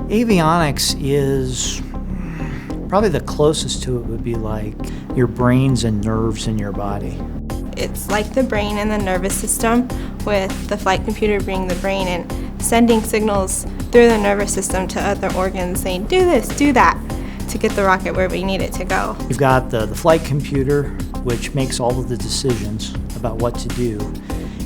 Avionics is probably the closest to it would be like your brains and nerves in your body. It's like the brain and the nervous system, with the flight computer being the brain and sending signals through the nervous system to other organs saying, do this, do that, to get the rocket where we need it to go. You've got the flight computer, which makes all of the decisions about what to do.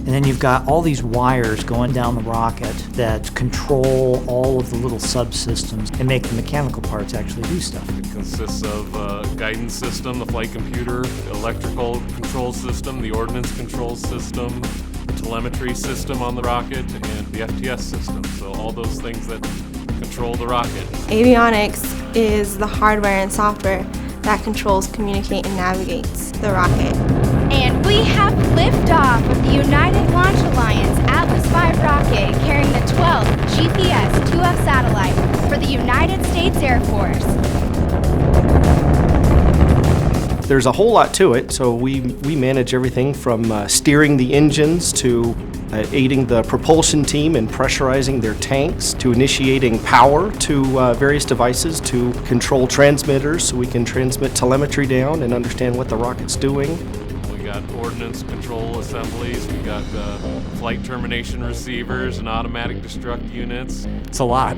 And then you've got all these wires going down the rocket that control all of the little subsystems and make the mechanical parts actually do stuff. It consists of a guidance system, the flight computer, electrical control system, the ordnance control system, the telemetry system on the rocket, and the FTS system. So all those things that control the rocket. Avionics is the hardware and software that controls, communicates, and navigates the rocket. And we have liftoff of the United Launch Alliance Atlas V rocket carrying the 12th GPS 2F satellite for the United States Air Force. There's a whole lot to it, so we manage everything from steering the engines to aiding the propulsion team in pressurizing their tanks, to initiating power to various devices, to control transmitters so we can transmit telemetry down and understand what the rocket's doing. We got ordnance control assemblies, we got flight termination receivers and automatic destruct units. It's a lot.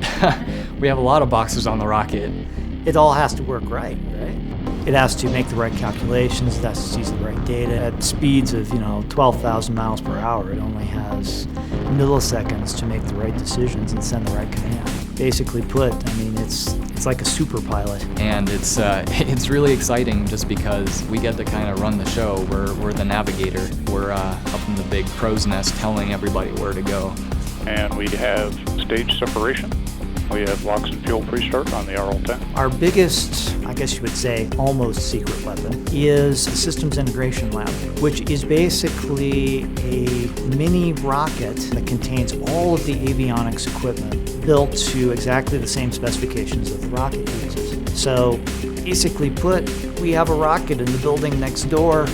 We have a lot of boxes on the rocket. It all has to work right? It has to make the right calculations, it has to seize the right data. At speeds of 12,000 miles per hour, it only has milliseconds to make the right decisions and send the right command. Basically put, I mean, it's like a super pilot. And it's really exciting just because we get to kind of run the show. We're the navigator. We're up in the big crow's nest telling everybody where to go. And we have stage separation. We have LOX and fuel pre-start on the RL-10. Our biggest, I guess you would say, almost secret weapon is a systems integration lab, which is basically a mini rocket that contains all of the avionics equipment built to exactly the same specifications that the rocket uses. So basically put, we have a rocket in the building next door.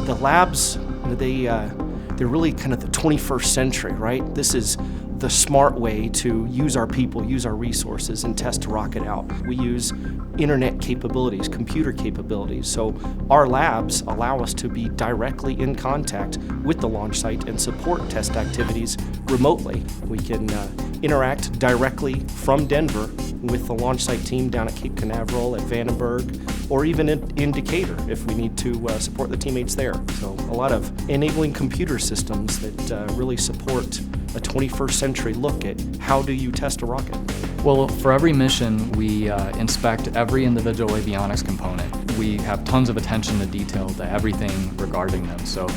The labs, they're really kind of the 21st century, right? This is the smart way to use our people, use our resources, and test a rocket out. We use internet capabilities, computer capabilities, so our labs allow us to be directly in contact with the launch site and support test activities remotely. We can interact directly from Denver with the launch site team down at Cape Canaveral, at Vandenberg, or even in Decatur if we need to support the teammates there. So a lot of enabling computer systems that really support a 21st century look at how do you test a rocket. Well, for every mission, we inspect every individual avionics component. We have tons of attention to detail to everything regarding them. So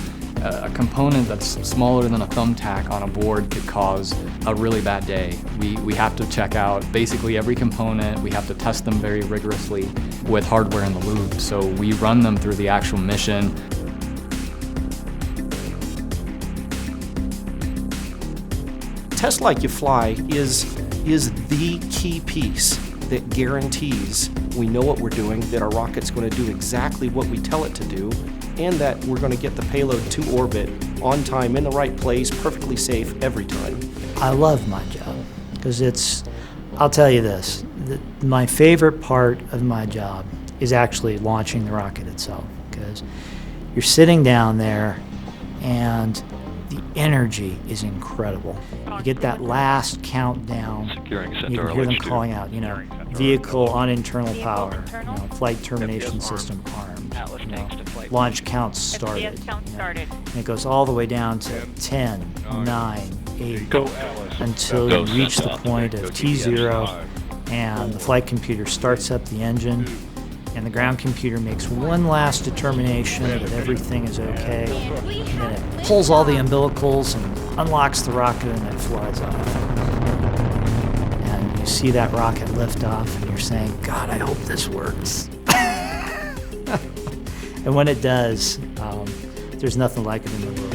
a component that's smaller than a thumbtack on a board could cause a really bad day. We have to check out basically every component. We have to test them very rigorously with hardware in the loop. So we run them through the actual mission. Test Like You Fly is the key piece that guarantees we know what we're doing, that our rocket's going to do exactly what we tell it to do, and that we're going to get the payload to orbit on time, in the right place, perfectly safe every time. I love my job because I'll tell you this, my favorite part of my job is actually launching the rocket itself, because you're sitting down there and the energy is incredible. You get that last countdown, you can hear them calling out, vehicle on internal power, flight termination system armed, launch counts started. And it goes all the way down to 10, 9, 8, until you reach the point of T0 and the flight computer starts up the engine and the ground computer makes one last determination that everything is okay, and then it pulls all the umbilicals and unlocks the rocket and it flies off. And you see that rocket lift off and you're saying, God, I hope this works. And when it does, there's nothing like it in the world.